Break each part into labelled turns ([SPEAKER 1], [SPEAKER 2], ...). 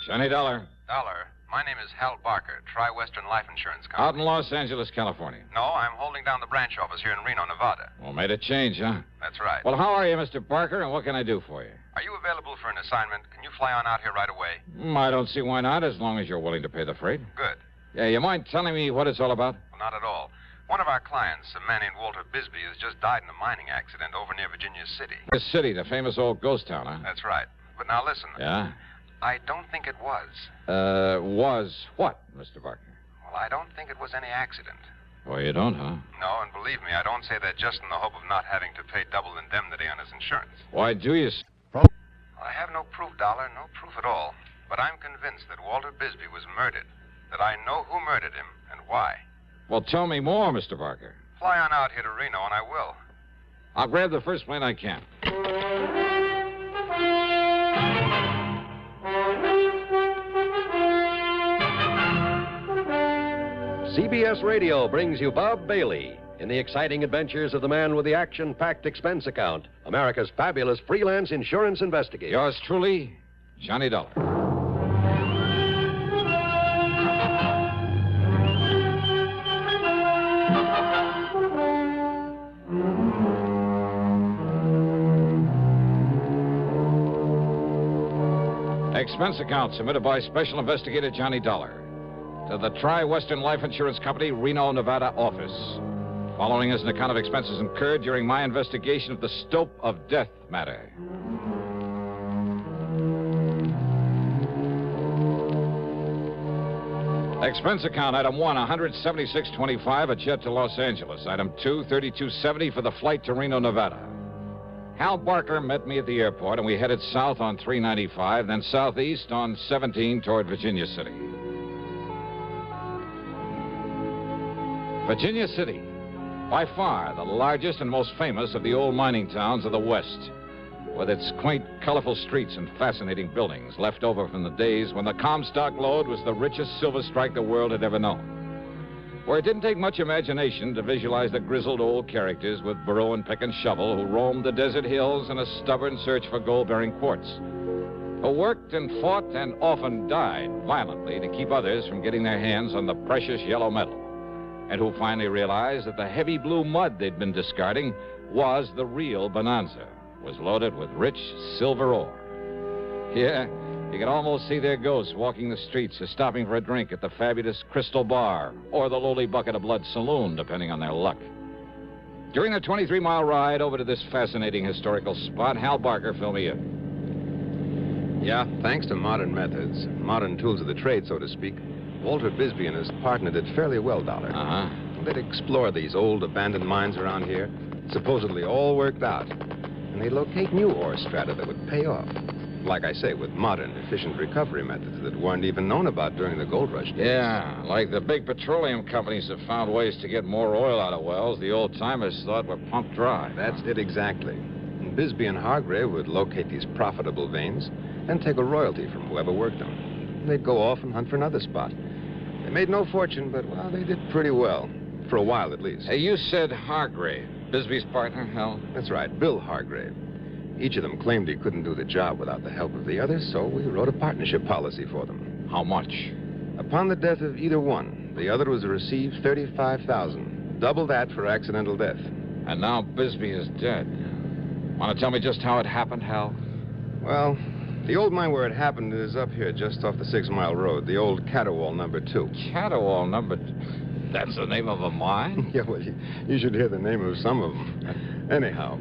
[SPEAKER 1] Johnny Dollar.
[SPEAKER 2] Dollar, my name is Hal Barker, Tri-Western Life Insurance Company.
[SPEAKER 1] Out in Los Angeles, California.
[SPEAKER 2] No, I'm holding down the branch office here in Reno, Nevada.
[SPEAKER 1] Well, made a change, huh?
[SPEAKER 2] That's right.
[SPEAKER 1] Well, how are you, Mr. Barker, and what can I do for you?
[SPEAKER 2] Are you available for an assignment? Can you fly on out here right away?
[SPEAKER 1] I don't see why not, as long as you're willing to pay the freight.
[SPEAKER 2] Good.
[SPEAKER 1] Yeah, you mind telling me what it's all about?
[SPEAKER 2] Well, not at all. One of our clients, a man named Walter Bisbee, has just died in a mining accident over near Virginia City.
[SPEAKER 1] The city, the famous old ghost town, huh?
[SPEAKER 2] That's right. But now listen.
[SPEAKER 1] Yeah?
[SPEAKER 2] I don't think it was.
[SPEAKER 1] Was what, Mr. Barker?
[SPEAKER 2] Well, I don't think it was any accident.
[SPEAKER 1] Well, you don't, huh?
[SPEAKER 2] No, and believe me, I don't say that just in the hope of not having to pay double indemnity on his insurance.
[SPEAKER 1] Why do you...
[SPEAKER 2] I have no proof, Dollar, no proof at all. But I'm convinced that Walter Bisbee was murdered. That I know who murdered him and why.
[SPEAKER 1] Well, tell me more, Mr. Barker.
[SPEAKER 2] Fly on out here to Reno, and I will.
[SPEAKER 1] I'll grab the first plane I can.
[SPEAKER 3] CBS Radio brings you Bob Bailey in the exciting adventures of the man with the action-packed expense account, America's fabulous freelance insurance investigator.
[SPEAKER 1] Yours truly, Johnny Dollar. Expense account submitted by Special Investigator Johnny Dollar to the Tri-Western Life Insurance Company, Reno, Nevada office. Following is an account of expenses incurred during my investigation of the Stope of Death matter. Expense account, item 1, $176.25, a jet to Los Angeles. Item 2, $32.70 for the flight to Reno, Nevada. Hal Barker met me at the airport, and we headed south on 395, then southeast on 17 toward Virginia City. Virginia City, by far the largest and most famous of the old mining towns of the West, with its quaint, colorful streets and fascinating buildings left over from the days when the Comstock Lode was the richest silver strike the world had ever known. Where it didn't take much imagination to visualize the grizzled old characters with burrow and pick and shovel who roamed the desert hills in a stubborn search for gold-bearing quartz, who worked and fought and often died violently to keep others from getting their hands on the precious yellow metal, and who finally realized that the heavy blue mud they'd been discarding was the real bonanza, was loaded with rich silver ore. Yeah, you could almost see their ghosts walking the streets or stopping for a drink at the fabulous Crystal Bar or the lowly Bucket of Blood Saloon, depending on their luck. During the 23-mile ride over to this fascinating historical spot, Hal Barker filled me in.
[SPEAKER 2] Yeah, thanks to modern methods, modern tools of the trade, so to speak, Walter Bisbee and his partner did fairly well, Dollar.
[SPEAKER 1] Uh-huh.
[SPEAKER 2] They'd explore these old abandoned mines around here, supposedly all worked out, and they'd locate new ore strata that would pay off. Like I say, with modern, efficient recovery methods that weren't even known about during the gold rush days.
[SPEAKER 1] Yeah, like the big petroleum companies have found ways to get more oil out of wells the old-timers thought were pumped dry.
[SPEAKER 2] That's it exactly. And Bisbee and Hargrave would locate these profitable veins and take a royalty from whoever worked them. And they'd go off and hunt for another spot. They made no fortune, but, well, they did pretty well. For a while, at least.
[SPEAKER 1] Hey, you said Hargrave, Bisbee's partner, Hal?
[SPEAKER 2] That's right, Bill Hargrave. Each of them claimed he couldn't do the job without the help of the other, so we wrote a partnership policy for them.
[SPEAKER 1] How much?
[SPEAKER 2] Upon the death of either one, the other was to receive $35,000. Double that for accidental death.
[SPEAKER 1] And now Bisbee is dead. Want to tell me just how it happened, Hal?
[SPEAKER 2] Well, the old mine where it happened is up here, just off the 6 Mile Road, the old Caterwall number 2.
[SPEAKER 1] Caterwall number... That's the name of a mine?
[SPEAKER 2] Yeah, well, you should hear the name of some of them. Anyhow,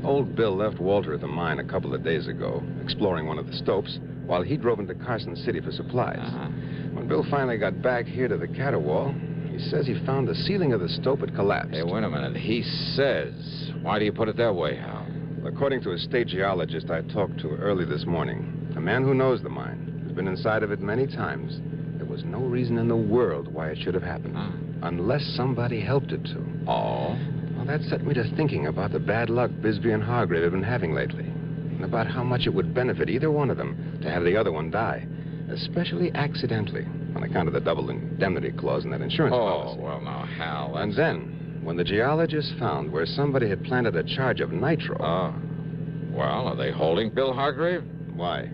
[SPEAKER 2] old Bill left Walter at the mine a couple of days ago, exploring one of the stopes, while he drove into Carson City for supplies.
[SPEAKER 1] Uh-huh.
[SPEAKER 2] When Bill finally got back here to the Caterwall, he says he found the ceiling of the stope had collapsed.
[SPEAKER 1] Hey, wait a minute. He says. Why do you put it that way, Hal?
[SPEAKER 2] According to a state geologist I talked to early this morning, a man who knows the mine, has been inside of it many times, there was no reason in the world why it should have happened. Unless somebody helped it to.
[SPEAKER 1] Oh?
[SPEAKER 2] Well, that set me to thinking about the bad luck Bisbee and Hargrave have been having lately. And about how much it would benefit either one of them to have the other one die. Especially accidentally, on account of the double indemnity clause in that insurance policy.
[SPEAKER 1] Oh, well, now, Hal, that's...
[SPEAKER 2] And then, when the geologists found where somebody had planted a charge of nitro...
[SPEAKER 1] Oh. Well, are they holding Bill Hargrave?
[SPEAKER 2] Why?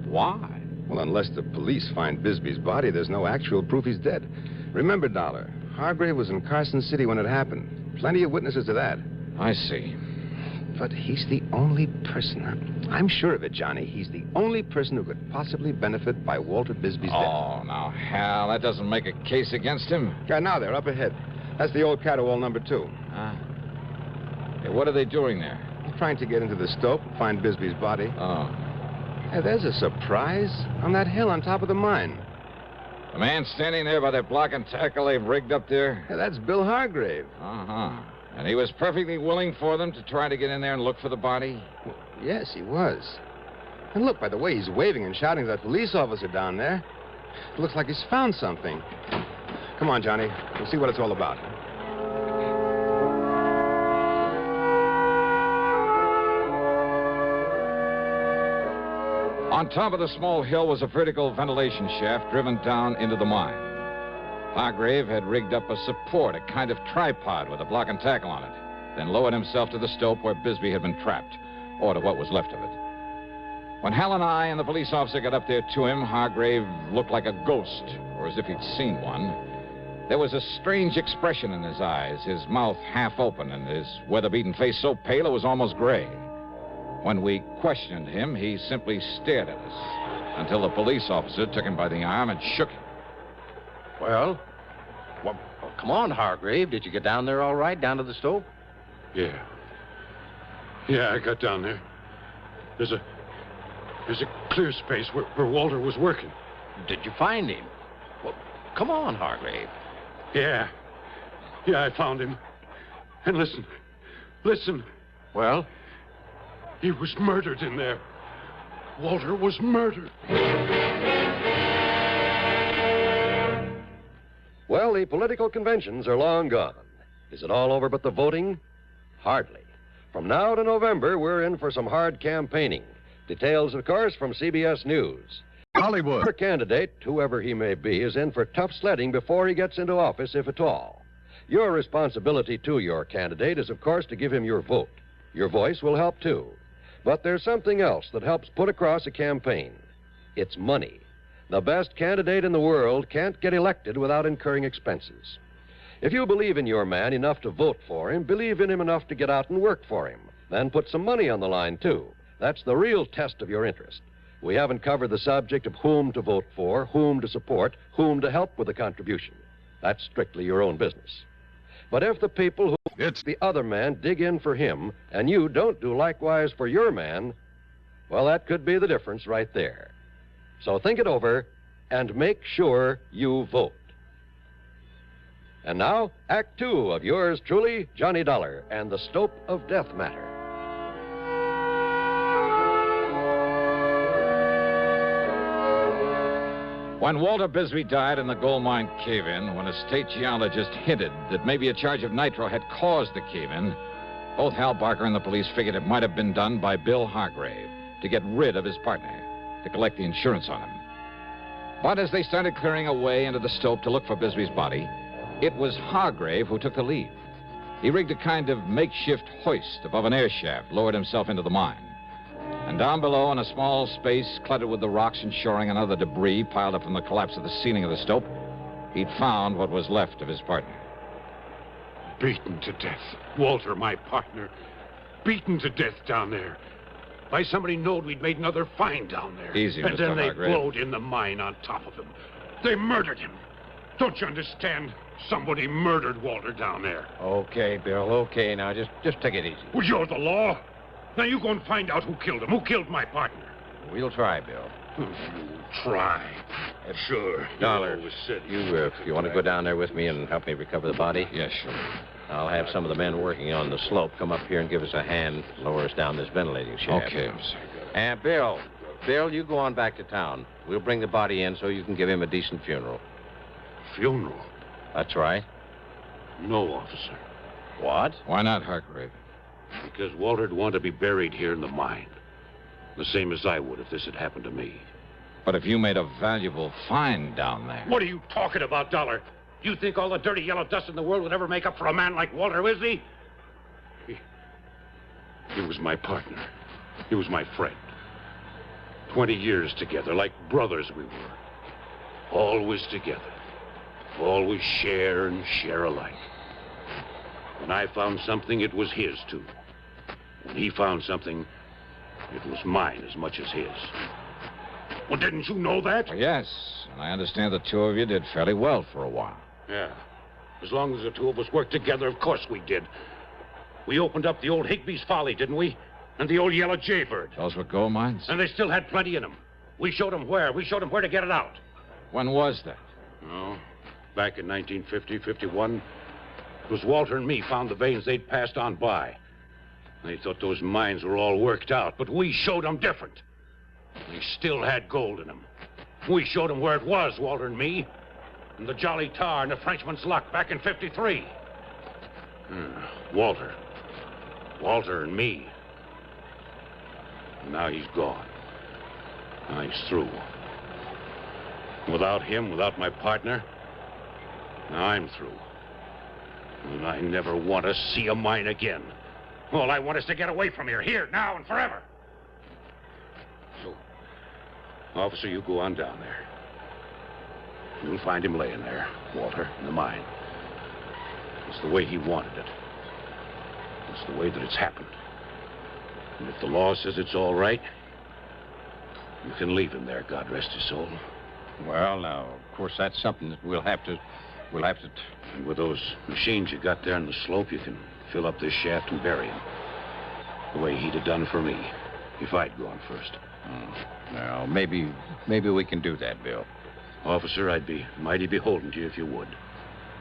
[SPEAKER 1] Why?
[SPEAKER 2] Well, unless the police find Bisbee's body, there's no actual proof he's dead. Remember, Dollar, Hargrave was in Carson City when it happened. Plenty of witnesses to that.
[SPEAKER 1] I see.
[SPEAKER 2] But he's the only person. I'm sure of it, Johnny. He's the only person who could possibly benefit by Walter Bisbee's death.
[SPEAKER 1] Oh, now, Hal, that doesn't make a case against him.
[SPEAKER 2] Now they're up ahead. That's the old Catterwall number 2.
[SPEAKER 1] Hey, what are they doing there?
[SPEAKER 2] Trying to get into the stope, find Bisbee's body.
[SPEAKER 1] Oh.
[SPEAKER 2] Hey, there's a surprise on that hill on top of the mine.
[SPEAKER 1] The man standing there by that block and tackle they've rigged up there?
[SPEAKER 2] Hey, that's Bill Hargrave.
[SPEAKER 1] Uh-huh. And he was perfectly willing for them to try to get in there and look for the body?
[SPEAKER 2] Well, yes, he was. And look, by the way he's waving and shouting to that police officer down there. It looks like he's found something. Come on, Johnny. We'll see what it's all about.
[SPEAKER 1] On top of the small hill was a vertical ventilation shaft driven down into the mine. Hargrave had rigged up a support, a kind of tripod with a block and tackle on it, then lowered himself to the stope where Bisbee had been trapped, or to what was left of it. When Hal and I and the police officer got up there to him, Hargrave looked like a ghost, or as if he'd seen one. There was a strange expression in his eyes, his mouth half open, and his weather-beaten face so pale it was almost gray. When we questioned him, he simply stared at us until the police officer took him by the arm and shook him.
[SPEAKER 4] Well, come on, Hargrave. Did you get down there all right, down to the stope?
[SPEAKER 5] Yeah. Yeah, I got down there. There's a clear space where Walter was working.
[SPEAKER 4] Did you find him? Well, come on, Hargrave.
[SPEAKER 5] Yeah. Yeah, I found him. And listen.
[SPEAKER 4] Well?
[SPEAKER 5] He was murdered in there. Walter was murdered.
[SPEAKER 3] Well, the political conventions are long gone. Is it all over but the voting? Hardly. From now to November, we're in for some hard campaigning. Details, of course, from CBS News.
[SPEAKER 6] Hollywood.
[SPEAKER 3] Our candidate, whoever he may be, is in for tough sledding before he gets into office, if at all. Your responsibility to your candidate is, of course, to give him your vote. Your voice will help, too. But there's something else that helps put across a campaign. It's money. The best candidate in the world can't get elected without incurring expenses. If you believe in your man enough to vote for him, believe in him enough to get out and work for him, then put some money on the line, too. That's the real test of your interest. We haven't covered the subject of whom to vote for, whom to support, whom to help with the contribution. That's strictly your own business. But if the people who the other man dig in for him, and you don't do likewise for your man, well, that could be the difference right there. So think it over and make sure you vote. And now, Act 2 of yours truly, Johnny Dollar, and the Stope of Death Matter.
[SPEAKER 1] When Walter Bisbee died in the gold mine cave-in, when a state geologist hinted that maybe a charge of nitro had caused the cave-in, both Hal Barker and the police figured it might have been done by Bill Hargrave to get rid of his partner, to collect the insurance on him. But as they started clearing away into the stope to look for Bisbee's body, it was Hargrave who took the lead. He rigged a kind of makeshift hoist above an air shaft, lowered himself into the mine. And down below, in a small space cluttered with the rocks and shoring and other debris piled up from the collapse of the ceiling of the stope, he'd found what was left of his partner.
[SPEAKER 5] Beaten to death. Walter, my partner. Beaten to death down there. By somebody knowed we'd made another find down there.
[SPEAKER 1] Easy,
[SPEAKER 5] and
[SPEAKER 1] Mr.
[SPEAKER 5] then they
[SPEAKER 1] Hargrave.
[SPEAKER 5] blowed in the mine on top of him. They murdered him. Don't you understand? Somebody murdered Walter down there.
[SPEAKER 4] Okay, Bill, okay. Now, just take it easy.
[SPEAKER 5] Well, you're the law. Now you go and find out who killed him. Who killed my partner?
[SPEAKER 4] We'll try, Bill.
[SPEAKER 5] Try. Sure.
[SPEAKER 4] Dollar,
[SPEAKER 5] You always said
[SPEAKER 4] you want to go down there with me and help me recover the body?
[SPEAKER 1] Yes, sure.
[SPEAKER 4] I'll have some of the men working on the slope come up here and give us a hand, lower us down this ventilating shaft.
[SPEAKER 1] Okay, officer.
[SPEAKER 4] And Bill, you go on back to town. We'll bring the body in so you can give him a decent funeral.
[SPEAKER 5] Funeral?
[SPEAKER 4] That's right.
[SPEAKER 5] No, officer.
[SPEAKER 4] What?
[SPEAKER 1] Why not, Hargrave?
[SPEAKER 5] Because Walter'd want to be buried here in the mine. The same as I would if this had happened to me.
[SPEAKER 1] But if you made a valuable find down there...
[SPEAKER 5] What are you talking about, Dollar? Do you think all the dirty yellow dust in the world would ever make up for a man like Walter Wisney? He was my partner. He was my friend. 20 years together, like brothers we were. Always together. Always share and share alike. When I found something, it was his, too. When he found something, it was mine as much as his. Well, didn't you know that?
[SPEAKER 1] Well, yes, and I understand the two of you did fairly well for a while.
[SPEAKER 5] Yeah. As long as the two of us worked together, of course we did. We opened up the old Higby's Folly, didn't we? And the old Yellow Jaybird.
[SPEAKER 1] Those were gold mines?
[SPEAKER 5] And they still had plenty in them. We showed them where. We showed them where to get it out.
[SPEAKER 1] When was that?
[SPEAKER 5] Oh, back in 1950, 51. It was Walter and me found the veins they'd passed on by. They thought those mines were all worked out, but we showed them different. They still had gold in them. We showed them where it was, Walter and me. And the Jolly Tar and the Frenchman's Luck back in 53. Walter and me. And now he's gone. Now he's through. Without him, without my partner, now I'm through. And I never want to see a mine again. All I want is to get away from here, now and forever. So, officer, you go on down there. You'll find him laying there, Walter, in the mine. It's the way he wanted it. It's the way that it's happened. And if the law says it's all right, you can leave him there, God rest his soul.
[SPEAKER 4] Well, now, of course, that's something that we'll have to...
[SPEAKER 5] And with those machines you got there on the slope, you can fill up this shaft and bury him. The way he'd have done for me, if I'd gone first.
[SPEAKER 4] Now, maybe we can do that, Bill.
[SPEAKER 5] Officer, I'd be mighty beholden to you if you would.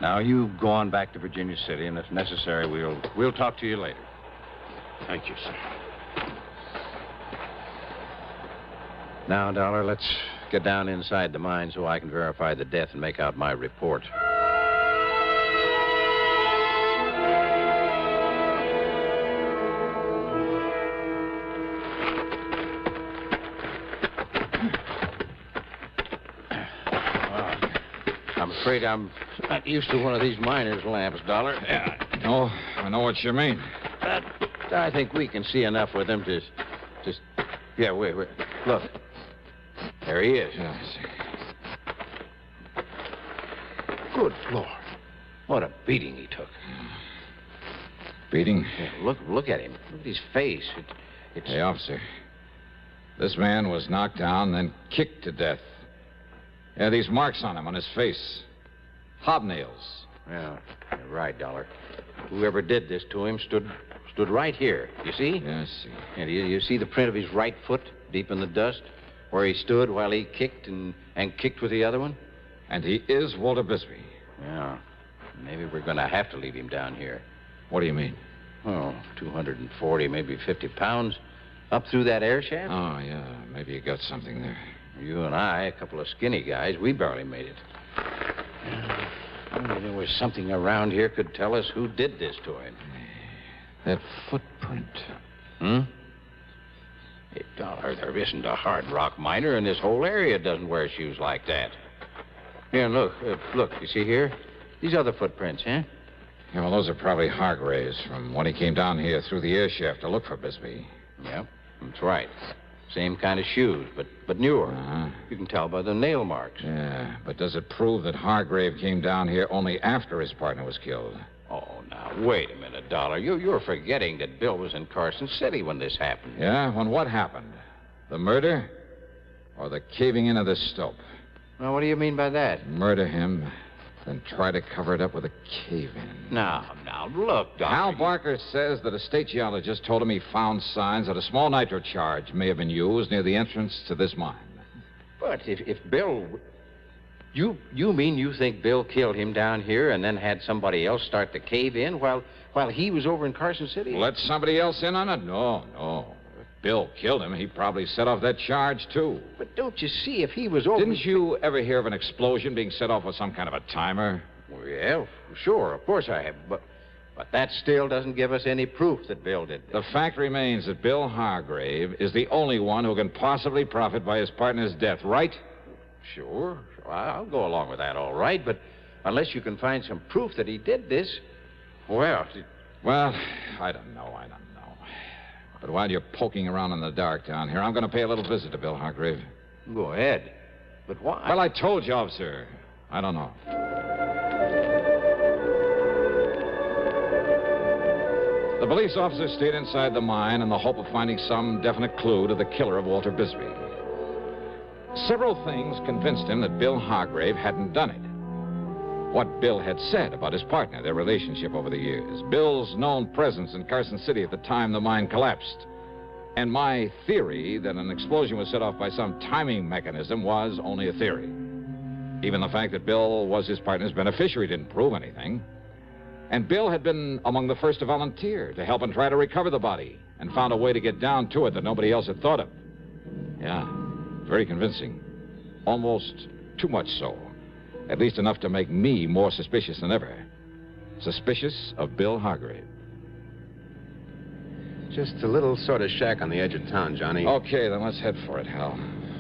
[SPEAKER 4] Now, you go on back to Virginia City, and if necessary, we'll talk to you later.
[SPEAKER 5] Thank you, sir.
[SPEAKER 4] Now, Dollar, let's get down inside the mine so I can verify the death and make out my report. I'm afraid I'm not used to one of these miner's lamps, Dollar.
[SPEAKER 1] Yeah, I know what you mean.
[SPEAKER 4] But I think we can see enough with them to... Yeah, wait. Look. There he is.
[SPEAKER 1] Yeah, I see.
[SPEAKER 4] Good Lord. What a beating he took.
[SPEAKER 1] Beating?
[SPEAKER 4] Yeah, look at him. Look at his face. It's...
[SPEAKER 1] Hey, officer. This man was knocked down, then kicked to death. Yeah, these marks on him, on his face. Hobnails.
[SPEAKER 4] Yeah, you're right, Dollar. Whoever did this to him stood right here. You see?
[SPEAKER 1] Yeah, I see.
[SPEAKER 4] And you see the print of his right foot deep in the dust? Where he stood while he kicked and kicked with the other one?
[SPEAKER 1] And he is Walter Bisbee.
[SPEAKER 4] Yeah. Maybe we're going to have to leave him down here.
[SPEAKER 1] What do you mean?
[SPEAKER 4] Oh, 240, maybe 50 pounds. Up through that air shaft?
[SPEAKER 1] Oh, yeah. Maybe you got something there.
[SPEAKER 4] You and I, a couple of skinny guys, we barely made it. Only there was something around here could tell us who did this to him.
[SPEAKER 1] That footprint.
[SPEAKER 4] Hey, Dollar, there isn't a hard rock miner in this whole area doesn't wear shoes like that. Here, look, you see here? These other footprints, huh?
[SPEAKER 1] Yeah, well, those are probably Hargrave's from when he came down here through the air shaft to look for Bisbee.
[SPEAKER 4] Yep, that's right. Same kind of shoes, but newer.
[SPEAKER 1] Uh-huh.
[SPEAKER 4] You can tell by the nail marks.
[SPEAKER 1] Yeah, but does it prove that Hargrave came down here only after his partner was killed?
[SPEAKER 4] Oh, now, wait a minute, Dollar. You're forgetting that Bill was in Carson City when this happened.
[SPEAKER 1] Yeah? When what happened? The murder? Or the caving in of the stope?
[SPEAKER 4] Now, what do you mean by that?
[SPEAKER 1] Murder him, then try to cover it up with a cave-in.
[SPEAKER 4] Now, look, Dollar.
[SPEAKER 1] Hal Barker says that a state geologist told him he found signs that a small nitro charge may have been used near the entrance to this mine.
[SPEAKER 4] But if Bill... You mean you think Bill killed him down here and then had somebody else start the cave-in while he was over in Carson City?
[SPEAKER 1] Let somebody else in on it? No. If Bill killed him, he probably set off that charge, too.
[SPEAKER 4] But don't you see, if he was over...
[SPEAKER 1] Didn't you ever hear of an explosion being set off with some kind of a timer?
[SPEAKER 4] Well, sure, of course I have, but that still doesn't give us any proof that Bill did this.
[SPEAKER 1] The fact remains that Bill Hargrave is the only one who can possibly profit by his partner's death, right?
[SPEAKER 4] Sure. I'll go along with that, all right, but unless you can find some proof that he did this, well...
[SPEAKER 1] Well, I don't know. But while you're poking around in the dark down here, I'm going to pay a little visit to Bill Hargrave.
[SPEAKER 4] Go ahead. But why?
[SPEAKER 1] Well, I told you, officer. I don't know. The police officer stayed inside the mine in the hope of finding some definite clue to the killer of Walter Bisbee. Several things convinced him that Bill Hargrave hadn't done it. What Bill had said about his partner, their relationship over the years, Bill's known presence in Carson City at the time the mine collapsed, and my theory that an explosion was set off by some timing mechanism was only a theory. Even the fact that Bill was his partner's beneficiary didn't prove anything. And Bill had been among the first to volunteer to help and try to recover the body and found a way to get down to it that nobody else had thought of. Yeah, very convincing. Almost too much so. At least enough to make me more suspicious than ever. Suspicious of Bill Hargrave.
[SPEAKER 2] Just a little sort of shack on the edge of town, Johnny.
[SPEAKER 1] Okay, then let's head for it, Hal.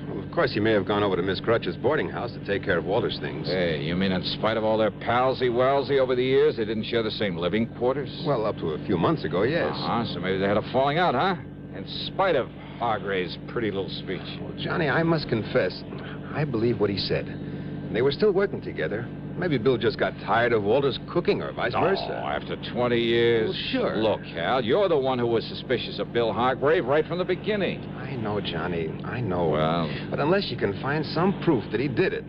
[SPEAKER 2] Well, of course, he may have gone over to Miss Crutch's boarding house to take care of Walter's things.
[SPEAKER 1] Hey, you mean in spite of all their palsy-walsy over the years, they didn't share the same living quarters?
[SPEAKER 2] Well, up to a few months ago, yes.
[SPEAKER 1] Uh-huh, so maybe they had a falling out, huh? In spite of Hargrave's pretty little speech.
[SPEAKER 2] Well, Johnny, I must confess, I believe what he said. They were still working together. Maybe Bill just got tired of Walter's cooking or vice versa.
[SPEAKER 1] Oh, after 20 years.
[SPEAKER 2] Well, sure.
[SPEAKER 1] Look, Hal, you're the one who was suspicious of Bill Hargrave right from the beginning.
[SPEAKER 2] I know, Johnny. I know.
[SPEAKER 1] Well.
[SPEAKER 2] But unless you can find some proof that he did it,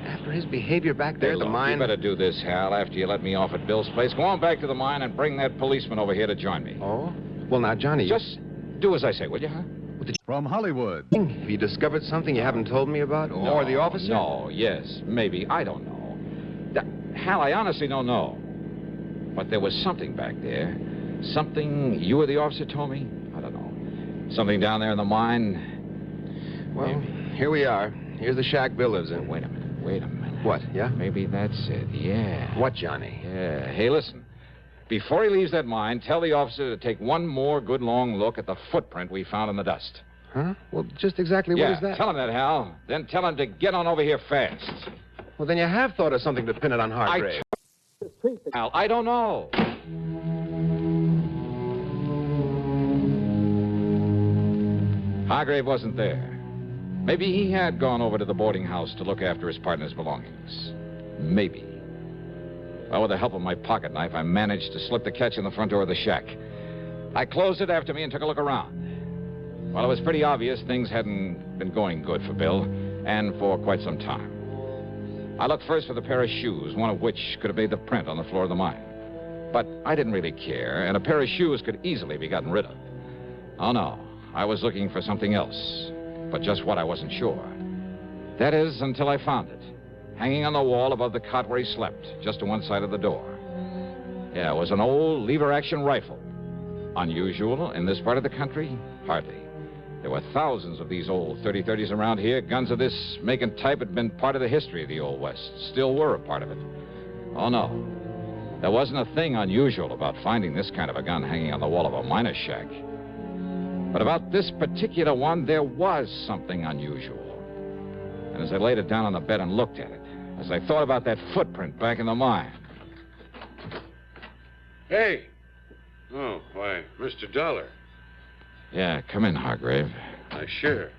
[SPEAKER 2] after his behavior back there at the mine.
[SPEAKER 1] You better do this, Hal, after you let me off at Bill's place. Go on back to the mine and bring that policeman over here to join me.
[SPEAKER 2] Oh? Well, now, Johnny.
[SPEAKER 1] Just do as I say, will you, huh?
[SPEAKER 6] From Hollywood.
[SPEAKER 2] Have you discovered something you haven't told me about? Or the officer?
[SPEAKER 1] No, yes, maybe. I don't know. Hal, I honestly don't know. But there was something back there. Something you or the officer told me? I don't know. Something down there in the mine.
[SPEAKER 2] Well, here we are. Here's the shack Bill lives in.
[SPEAKER 1] Wait a minute.
[SPEAKER 2] What, yeah?
[SPEAKER 1] Maybe that's it, yeah.
[SPEAKER 2] What, Johnny?
[SPEAKER 1] Yeah. Hey, listen. Before he leaves that mine, tell the officer to take one more good long look at the footprint we found in the dust.
[SPEAKER 2] Huh? Well, just exactly what is that?
[SPEAKER 1] Tell him that, Hal. Then tell him to get on over here fast.
[SPEAKER 2] Well, then you have thought of something to pin it on Hargrave.
[SPEAKER 1] Hal, I don't know. Hargrave wasn't there. Maybe he had gone over to the boarding house to look after his partner's belongings. Maybe. Well, with the help of my pocket knife, I managed to slip the catch in the front door of the shack. I closed it after me and took a look around. Well, it was pretty obvious things hadn't been going good for Bill, and for quite some time. I looked first for the pair of shoes, one of which could have made the print on the floor of the mine. But I didn't really care, and a pair of shoes could easily be gotten rid of. Oh, no. I was looking for something else, but just what I wasn't sure. That is, until I found it, hanging on the wall above the cot where he slept, just to one side of the door. Yeah, it was an old lever-action rifle. Unusual in this part of the country? Hardly. There were thousands of these old 30-30s around here. Guns of this make and type had been part of the history of the Old West. Still were a part of it. Oh, no. There wasn't a thing unusual about finding this kind of a gun hanging on the wall of a miner's shack. But about this particular one, there was something unusual. And as I laid it down on the bed and looked at it, as I thought about that footprint back in the mine.
[SPEAKER 5] Hey! Oh, why, Mr. Dollar.
[SPEAKER 1] Yeah, come in, Hargrave.
[SPEAKER 5] Sure.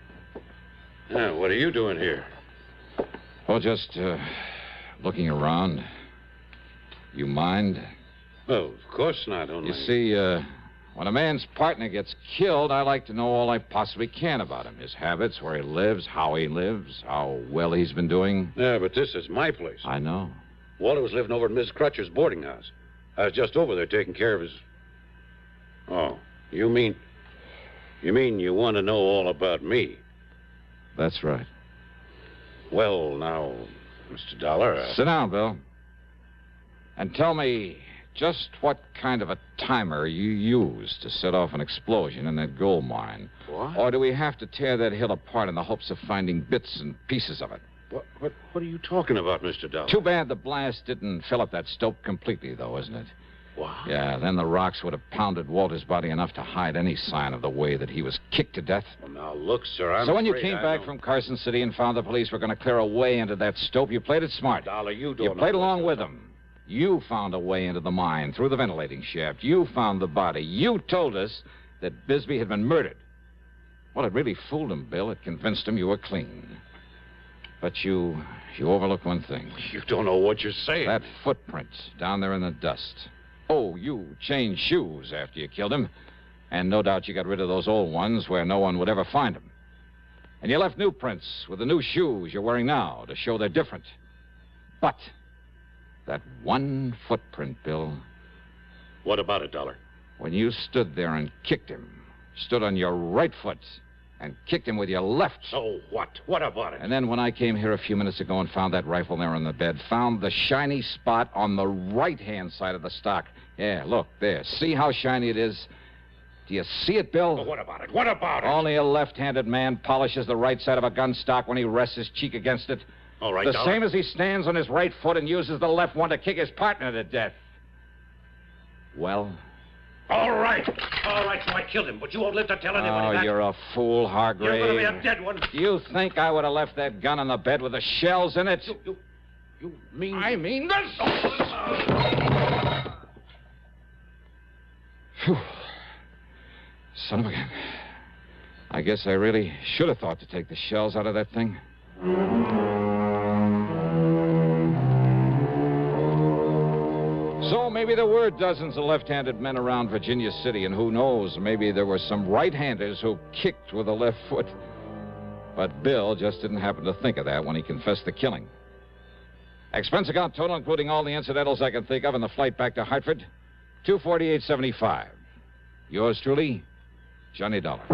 [SPEAKER 5] Yeah, what are you doing here?
[SPEAKER 1] Oh, just, looking around. You mind?
[SPEAKER 5] Oh, of course not, only...
[SPEAKER 1] You see, when a man's partner gets killed, I like to know all I possibly can about him. His habits, where he lives, how well he's been doing.
[SPEAKER 5] Yeah, but this is my place.
[SPEAKER 1] I know.
[SPEAKER 5] Walter was living over at Miss Crutcher's boarding house. I was just over there taking care of his... Oh, you mean you want to know all about me?
[SPEAKER 1] That's right.
[SPEAKER 5] Well, now, Mr. Dollar...
[SPEAKER 1] Sit down, Bill. And tell me just what kind of a timer you used to set off an explosion in that gold mine.
[SPEAKER 5] What?
[SPEAKER 1] Or do we have to tear that hill apart in the hopes of finding bits and pieces of it?
[SPEAKER 5] What are you talking about, Mr. Dollar?
[SPEAKER 1] Too bad the blast didn't fill up that stope completely, though, isn't it?
[SPEAKER 5] What?
[SPEAKER 1] Yeah, then the rocks would have pounded Walter's body enough to hide any sign of the way that he was kicked to death.
[SPEAKER 5] Well, now, look, sir,
[SPEAKER 1] So when you came back from Carson City and found the police were going to clear a way into that stope, you played it smart.
[SPEAKER 5] Dollar, you don't
[SPEAKER 1] You played
[SPEAKER 5] know
[SPEAKER 1] along
[SPEAKER 5] what
[SPEAKER 1] with them. You found a way into the mine through the ventilating shaft. You found the body. You told us that Bisbee had been murdered. Well, it really fooled him, Bill. It convinced him you were clean. But you overlook one thing.
[SPEAKER 5] You don't know what you're saying.
[SPEAKER 1] That footprint down there in the dust. Oh, you changed shoes after you killed him. And no doubt you got rid of those old ones where no one would ever find them. And you left new prints with the new shoes you're wearing now to show they're different. But that one footprint, Bill.
[SPEAKER 5] What about it, Dollar?
[SPEAKER 1] When you stood there and kicked him, stood on your right foot and kicked him with your left.
[SPEAKER 5] So what? What about it?
[SPEAKER 1] And then when I came here a few minutes ago and found that rifle there on the bed, found the shiny spot on the right-hand side of the stock. Yeah, look, there. See how shiny it is? Do you see it, Bill?
[SPEAKER 5] Well, what about it? What about it?
[SPEAKER 1] Only a left-handed man polishes the right side of a gun stock when he rests his cheek against it.
[SPEAKER 5] All right,
[SPEAKER 1] The
[SPEAKER 5] Dollar.
[SPEAKER 1] same as he stands on his right foot and uses the left one to kick his partner to death. Well?
[SPEAKER 5] All right, so I killed him, but you won't live to tell anybody that.
[SPEAKER 1] Oh, you're a fool, Hargrave.
[SPEAKER 5] You're going to be a dead one.
[SPEAKER 1] Do you think I would have left that gun on the bed with the shells in it?
[SPEAKER 5] You mean...
[SPEAKER 1] I mean this! Phew. Son of a gun. I guess I really should have thought to take the shells out of that thing. So maybe there were dozens of left-handed men around Virginia City, and who knows, maybe there were some right-handers who kicked with the left foot. But Bill just didn't happen to think of that when he confessed the killing. Expense account total, including all the incidentals I can think of, and the flight back to Hartford, $248.75. Yours truly, Johnny Dollar.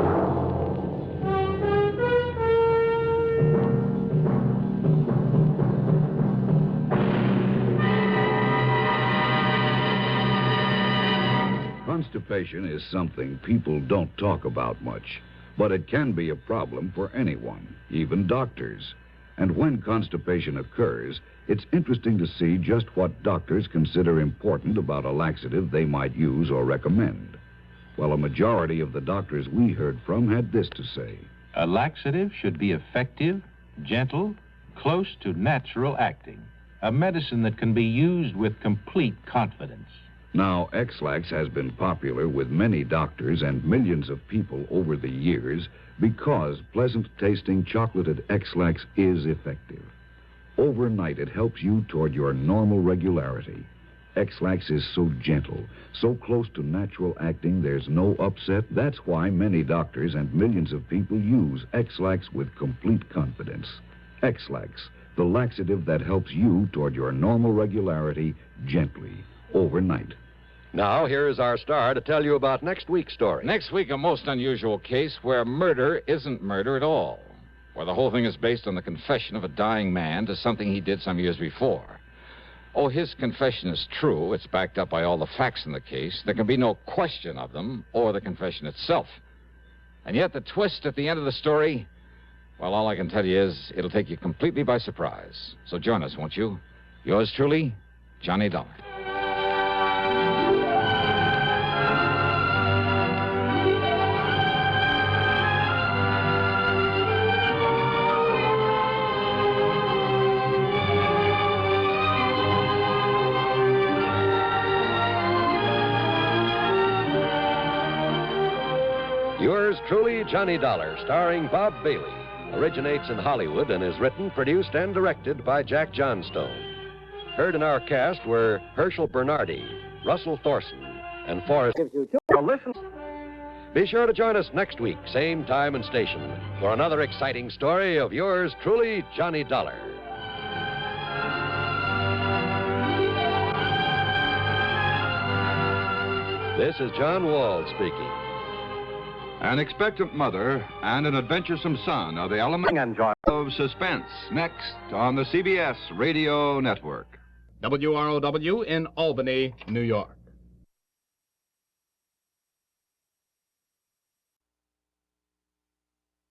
[SPEAKER 6] Constipation is something people don't talk about much, but it can be a problem for anyone, even doctors. And when constipation occurs, it's interesting to see just what doctors consider important about a laxative they might use or recommend. Well, a majority of the doctors we heard from had this to say.
[SPEAKER 7] A laxative should be effective, gentle, close to natural acting. A medicine that can be used with complete confidence.
[SPEAKER 6] Now, X-Lax has been popular with many doctors and millions of people over the years because pleasant-tasting chocolated X-Lax is effective. Overnight, it helps you toward your normal regularity. X-Lax is so gentle, so close to natural acting, there's no upset. That's why many doctors and millions of people use X-Lax with complete confidence. X-Lax, the laxative that helps you toward your normal regularity gently, overnight.
[SPEAKER 3] Now, here is our star to tell you about next week's story.
[SPEAKER 1] Next week, a most unusual case where murder isn't murder at all. Where the whole thing is based on the confession of a dying man to something he did some years before. Oh, his confession is true. It's backed up by all the facts in the case. There can be no question of them or the confession itself. And yet the twist at the end of the story, well, all I can tell you is it'll take you completely by surprise. So join us, won't you? Yours truly, Johnny Dollar.
[SPEAKER 3] Yours truly, Johnny Dollar, starring Bob Bailey, originates in Hollywood and is written, produced, and directed by Jack Johnstone. Heard in our cast were Herschel Bernardi, Russell Thorson, and Forrest. Be sure to join us next week, same time and station, for another exciting story of yours truly, Johnny Dollar. This is John Wall speaking.
[SPEAKER 8] An expectant mother and an adventuresome son are the element of suspense. Next on the CBS Radio Network.
[SPEAKER 9] WROW in Albany, New York.